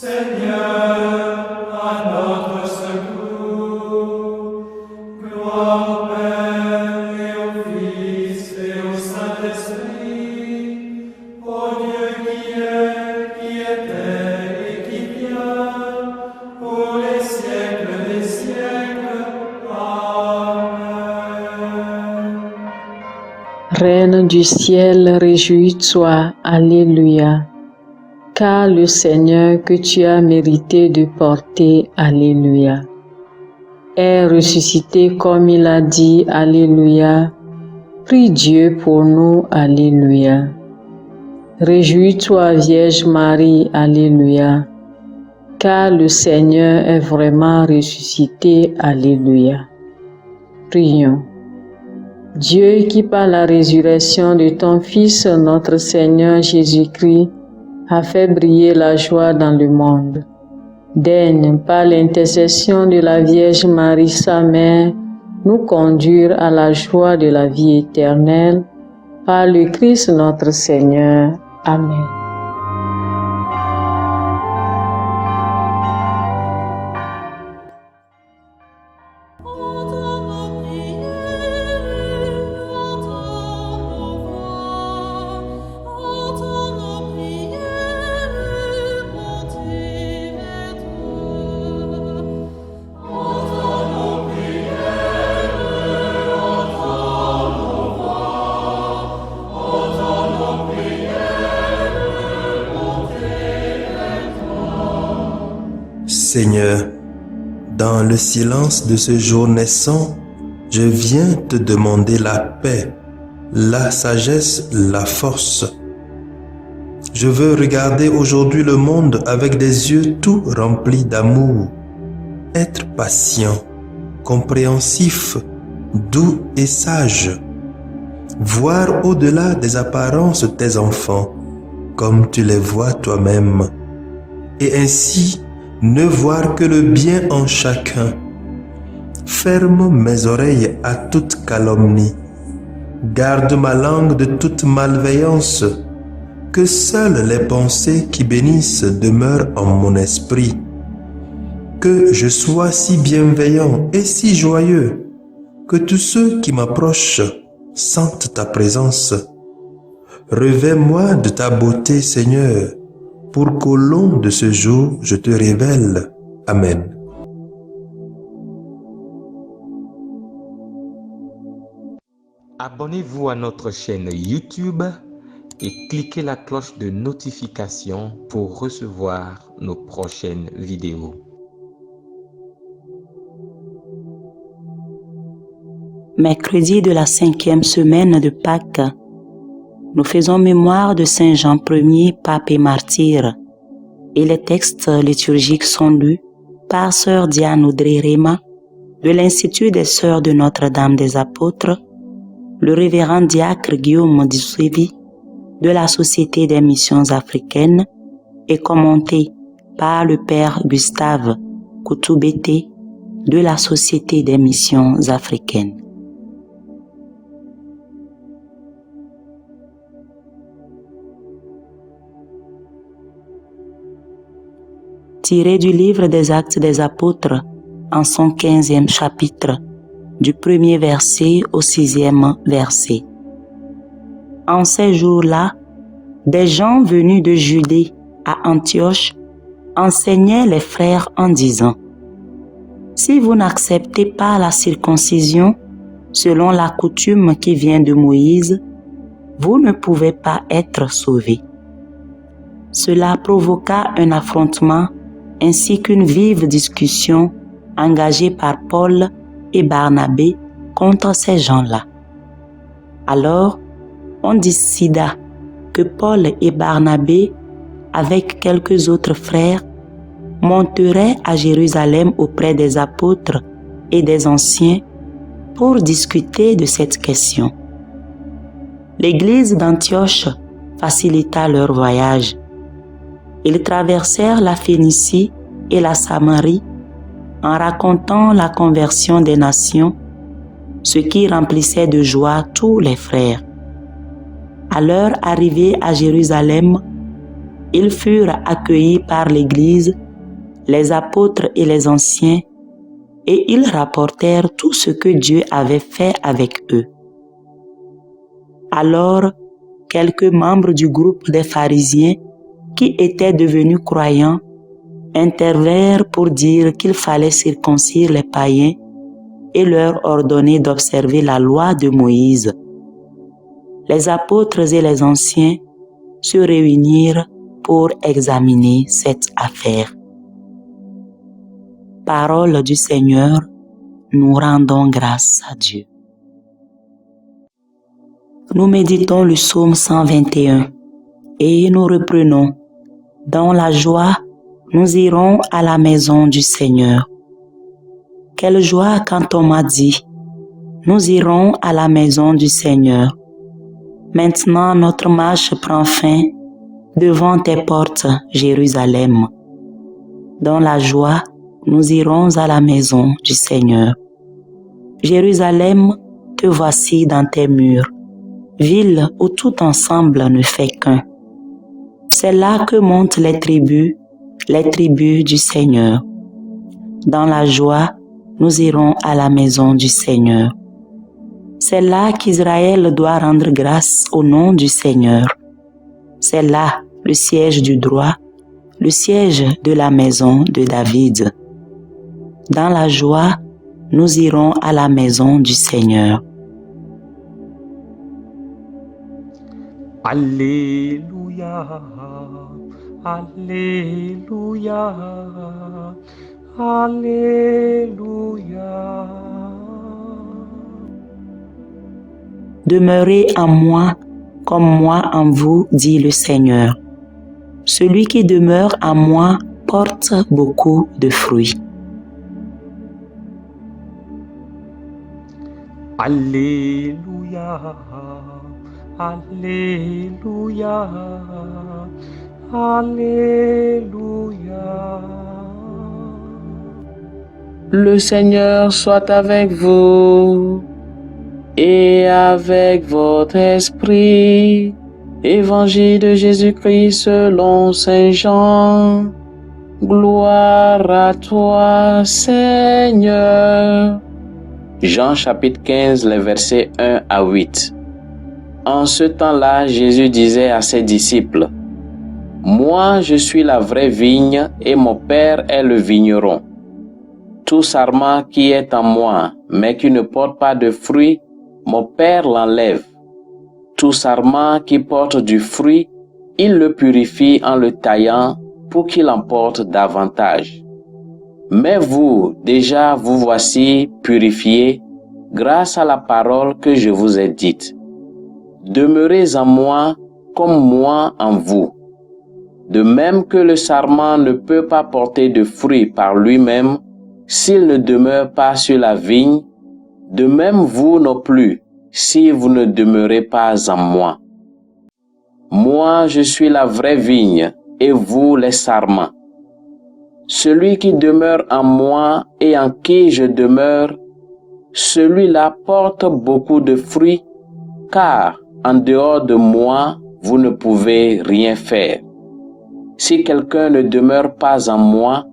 Seigneur, à notre secours. Gloire au Père et au Fils et au Saint-Esprit, au Dieu qui est, qui était et qui vient, pour les siècles des siècles. Amen. Reine du ciel, réjouis-toi, Alléluia. Car le Seigneur que tu as mérité de porter, Alléluia, est ressuscité comme il a dit, Alléluia. Prie Dieu pour nous, Alléluia. Réjouis-toi, Vierge Marie, Alléluia, car le Seigneur est vraiment ressuscité, Alléluia. Prions. Dieu qui par la résurrection de ton Fils, notre Seigneur Jésus-Christ, a fait briller la joie dans le monde. Daigne, par l'intercession de la Vierge Marie, sa mère, nous conduire à la joie de la vie éternelle. Par le Christ notre Seigneur. Amen. Seigneur, dans le silence de ce jour naissant, je viens te demander la paix, la sagesse, la force. Je veux regarder aujourd'hui le monde avec des yeux tout remplis d'amour, être patient, compréhensif, doux et sage, voir au-delà des apparences tes enfants, comme tu les vois toi-même, et ainsi ne voir que le bien en chacun. Ferme mes oreilles à toute calomnie. Garde ma langue de toute malveillance. Que seules les pensées qui bénissent demeurent en mon esprit. Que je sois si bienveillant et si joyeux que tous ceux qui m'approchent sentent ta présence. Revêts-moi de ta beauté, Seigneur, pour qu'au long de ce jour, je te révèle. Amen. Abonnez-vous à notre chaîne YouTube et cliquez la cloche de notification pour recevoir nos prochaines vidéos. Mercredi de la 5e semaine de Pâques, nous faisons mémoire de Saint Jean Ier, pape et martyr, et les textes liturgiques sont lus par Sœur Diane Audrey-Réma de l'Institut des Sœurs de Notre-Dame des Apôtres, le révérend diacre Guillaume Dissouévi de la Société des Missions Africaines et commenté par le Père Gustave Koutoubété de la Société des Missions Africaines. Tiré du livre des Actes des Apôtres en son 15e chapitre, du 1er verset au 6e verset. En ces jours-là, des gens venus de Judée à Antioche enseignaient les frères en disant : si vous n'acceptez pas la circoncision selon la coutume qui vient de Moïse, vous ne pouvez pas être sauvés. Cela provoqua un affrontement ainsi qu'une vive discussion engagée par Paul et Barnabé contre ces gens-là. Alors, on décida que Paul et Barnabé, avec quelques autres frères, monteraient à Jérusalem auprès des apôtres et des anciens pour discuter de cette question. L'église d'Antioche facilita leur voyage. Ils traversèrent la Phénicie et la Samarie en racontant la conversion des nations, ce qui remplissait de joie tous les frères. À leur arrivée à Jérusalem, Ils furent accueillis par l'Église, les apôtres et les anciens, et ils rapportèrent tout ce que Dieu avait fait avec eux. Alors, quelques membres du groupe des pharisiens qui étaient devenus croyants intervinrent pour dire qu'il fallait circoncire les païens et leur ordonner d'observer la loi de Moïse. Les apôtres et les anciens se réunirent pour examiner cette affaire. Parole du Seigneur, nous rendons grâce à Dieu. Nous méditons le psaume 121 et nous reprenons. Dans la joie, nous irons à la maison du Seigneur. Quelle joie quand on m'a dit, nous irons à la maison du Seigneur. Maintenant notre marche prend fin devant tes portes, Jérusalem. Dans la joie, nous irons à la maison du Seigneur. Jérusalem, te voici dans tes murs, ville où tout ensemble ne fait qu'un. C'est là que montent les tribus du Seigneur. Dans la joie, nous irons à la maison du Seigneur. C'est là qu'Israël doit rendre grâce au nom du Seigneur. C'est là le siège du droit, le siège de la maison de David. Dans la joie, nous irons à la maison du Seigneur. Alléluia, Alléluia, Alléluia. Demeurez en moi comme moi en vous, dit le Seigneur. Celui qui demeure en moi porte beaucoup de fruits. Alléluia, Alléluia, Alléluia. Le Seigneur soit avec vous et avec votre esprit. Évangile de Jésus-Christ selon Saint Jean. Gloire à toi, Seigneur. Jean chapitre 15, les versets 1 à 8. En ce temps-là, Jésus disait à ses disciples, « Moi, je suis la vraie vigne et mon Père est le vigneron. Tout sarment qui est en moi, mais qui ne porte pas de fruit, mon Père l'enlève. Tout sarment qui porte du fruit, il le purifie en le taillant pour qu'il en porte davantage. Mais vous, déjà, vous voici purifiés grâce à la parole que je vous ai dite. Demeurez en moi comme moi en vous. De même que le sarment ne peut pas porter de fruits par lui-même s'il ne demeure pas sur la vigne, de même vous non plus, si vous ne demeurez pas en moi. Moi, je suis la vraie vigne, et vous les sarments. Celui qui demeure en moi et en qui je demeure, celui-là porte beaucoup de fruits, car en dehors de moi, vous ne pouvez rien faire. Si quelqu'un ne demeure pas en moi,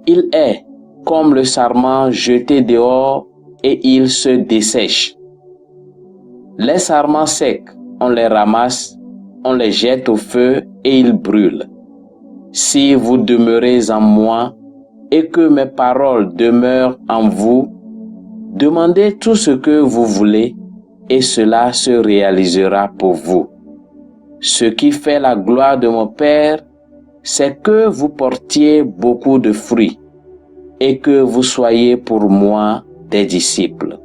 il est comme le sarment jeté dehors et il se dessèche. Les sarments secs, on les ramasse, on les jette au feu et ils brûlent. Si vous demeurez en moi et que mes paroles demeurent en vous, demandez tout ce que vous voulez et cela se réalisera pour vous. Ce qui fait la gloire de mon Père, c'est que vous portiez beaucoup de fruits et que vous soyez pour moi des disciples.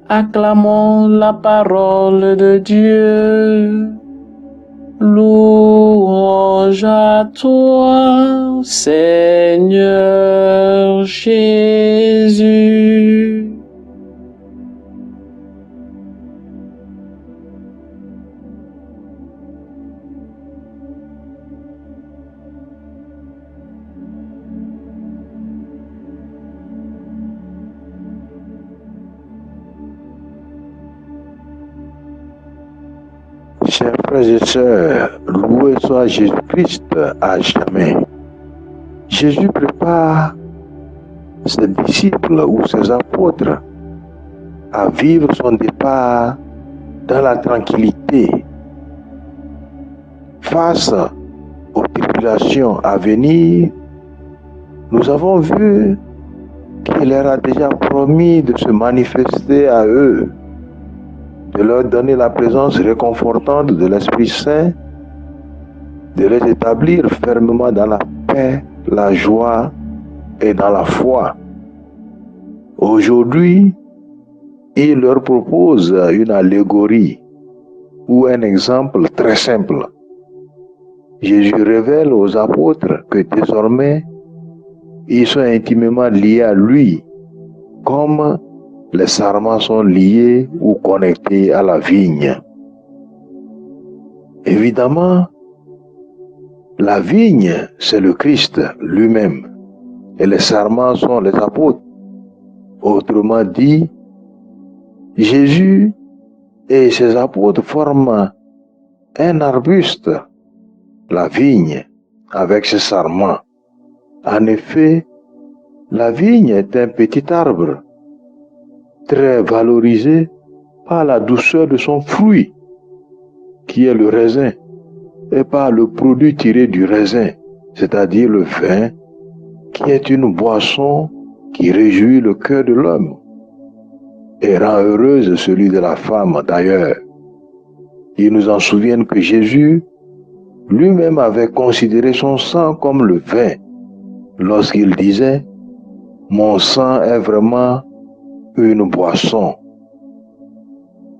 Acclamons la parole de Dieu. Louange à toi, Seigneur Jésus. Chers frères et sœurs, loué soit Jésus-Christ à jamais. Jésus prépare ses disciples ou ses apôtres à vivre son départ dans la tranquillité. Face aux tribulations à venir, nous avons vu qu'il leur a déjà promis de se manifester à eux, de leur donner la présence réconfortante de l'Esprit Saint, de les établir fermement dans la paix, la joie et dans la foi. Aujourd'hui, il leur propose une allégorie ou un exemple très simple. Jésus révèle aux apôtres que désormais, ils sont intimement liés à lui, comme les sarments sont liés ou connectés à la vigne. Évidemment, la vigne, c'est le Christ lui-même, et les sarments sont les apôtres. Autrement dit, Jésus et ses apôtres forment un arbuste, la vigne, avec ses sarments. En effet, la vigne est un petit arbre, très valorisé par la douceur de son fruit, qui est le raisin, et par le produit tiré du raisin, c'est-à-dire le vin, qui est une boisson qui réjouit le cœur de l'homme et rend heureuse celui de la femme d'ailleurs. Ils nous en souviennent que Jésus lui-même avait considéré son sang comme le vin lorsqu'il disait « Mon sang est vraiment une boisson ».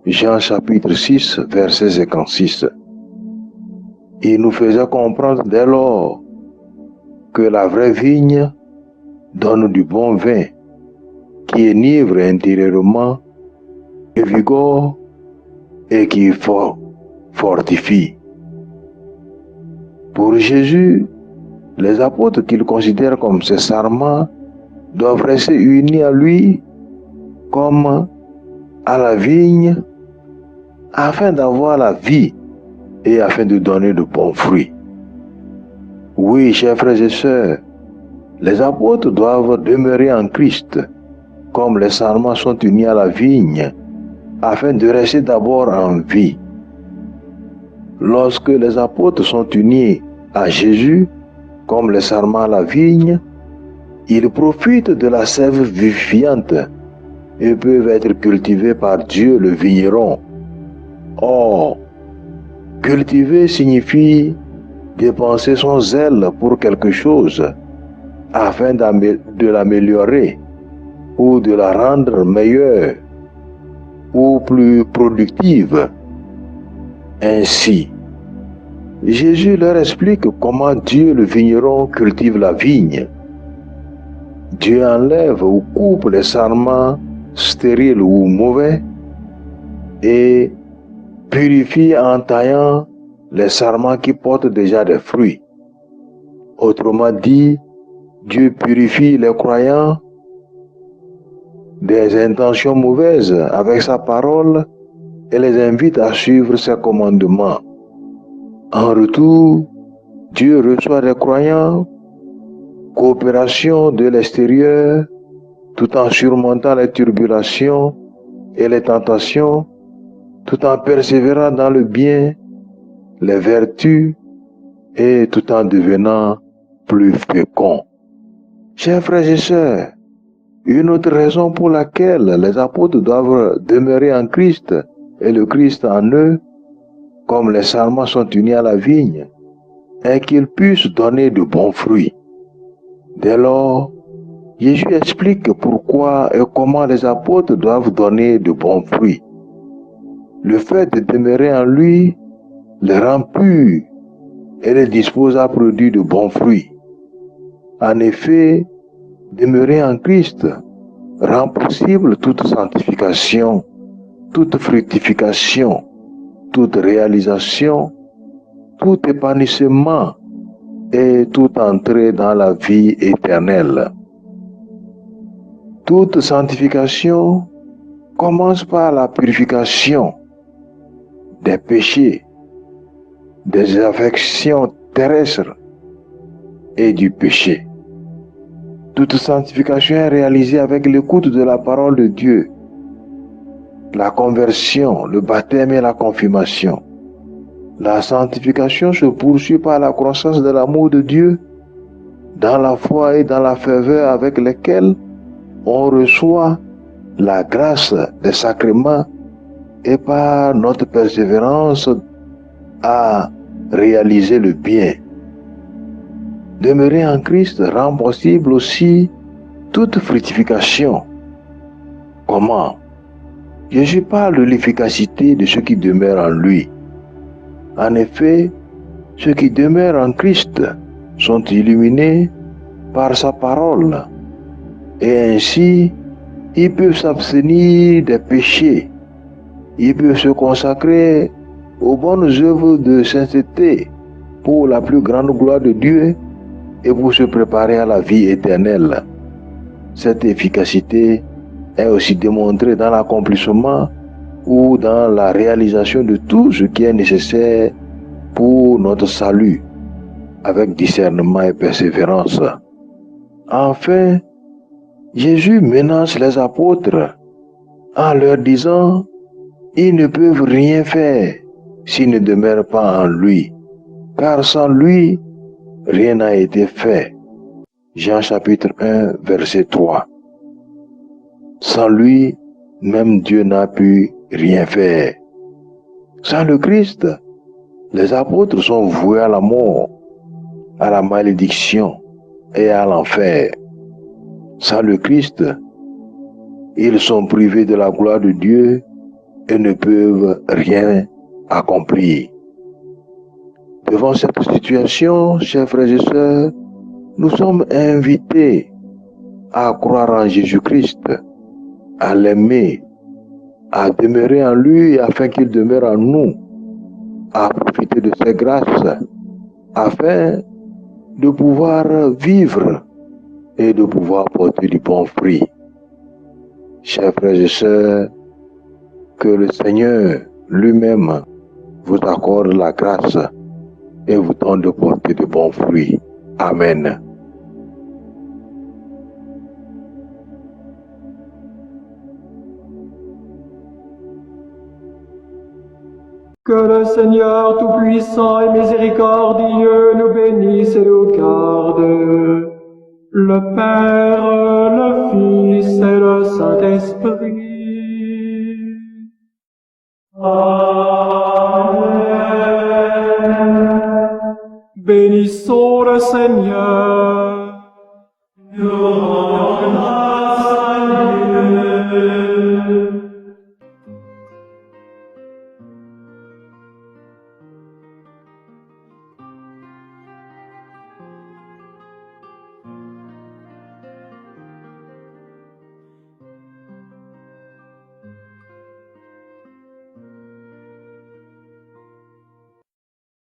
Jean chapitre 6, verset 56. Il nous faisait comprendre dès lors que la vraie vigne donne du bon vin qui enivre intérieurement, et vigore et qui fortifie. Pour Jésus, les apôtres qu'il considère comme ses sarments doivent rester unis à lui comme à la vigne afin d'avoir la vie et afin de donner de bons fruits. Oui, chers frères et sœurs, les apôtres doivent demeurer en Christ comme les sarments sont unis à la vigne afin de rester d'abord en vie. Lorsque les apôtres sont unis à Jésus comme les sarments à la vigne, ils profitent de la sève vivifiante et peuvent être cultivés par Dieu le vigneron. Or, cultiver signifie dépenser son zèle pour quelque chose afin de l'améliorer ou de la rendre meilleure ou plus productive. Ainsi, Jésus leur explique comment Dieu le vigneron cultive la vigne. Dieu enlève ou coupe les sarments stériles ou mauvais et purifie en taillant les sarments qui portent déjà des fruits. Autrement dit, Dieu purifie les croyants des intentions mauvaises avec sa parole et les invite à suivre ses commandements. En retour, Dieu reçoit des croyants, coopération de l'extérieur, tout en surmontant les turbulations et les tentations, tout en persévérant dans le bien, les vertus et tout en devenant plus fécond. Chers frères et sœurs, une autre raison pour laquelle les apôtres doivent demeurer en Christ et le Christ en eux, comme les sarments sont unis à la vigne, est qu'ils puissent donner de bons fruits. Dès lors, Jésus explique pourquoi et comment les apôtres doivent donner de bons fruits. Le fait de demeurer en lui les rend purs et les dispose à produire de bons fruits. En effet, demeurer en Christ rend possible toute sanctification, toute fructification, toute réalisation, tout épanouissement et toute entrée dans la vie éternelle. Toute sanctification commence par la purification des péchés des affections terrestres et du péché. Toute sanctification est réalisée avec l'écoute de la parole de Dieu, la conversion, le baptême et la confirmation. La sanctification se poursuit par la croissance de l'amour de Dieu dans la foi et dans la ferveur avec lesquelles on reçoit la grâce des sacrements et par notre persévérance à réaliser le bien. Demeurer en Christ rend possible aussi toute fructification. Comment? Jésus parle de l'efficacité de ceux qui demeurent en lui. En effet, ceux qui demeurent en Christ sont illuminés par sa parole et ainsi ils peuvent s'abstenir des péchés, ils peuvent se consacrer aux bonnes œuvres de sainteté pour la plus grande gloire de Dieu et pour se préparer à la vie éternelle. Cette efficacité est aussi démontrée dans l'accomplissement ou dans la réalisation de tout ce qui est nécessaire pour notre salut, avec discernement et persévérance. Enfin, Jésus menace les apôtres en leur disant ils ne peuvent rien faire s'ils ne demeurent pas en lui, car sans lui, rien n'a été fait. Jean chapitre 1, verset 3. Sans lui, même Dieu n'a pu rien faire. Sans le Christ, les apôtres sont voués à la mort, à la malédiction et à l'enfer. Sans le Christ, ils sont privés de la gloire de Dieu et ne peuvent rien accomplir. Devant cette situation, chers frères et sœurs, nous sommes invités à croire en Jésus-Christ, à l'aimer, à demeurer en lui afin qu'il demeure en nous, à profiter de ses grâces, afin de pouvoir vivre et de pouvoir porter du bon fruit. Chers frères et sœurs, que le Seigneur lui-même vous accorde la grâce et vous donne de porter de bons fruits. Amen. Que le Seigneur Tout-Puissant et Miséricordieux nous bénisse et nous garde, le Père, le Fils et le Saint-Esprit. Amen. Bénissons le Seigneur.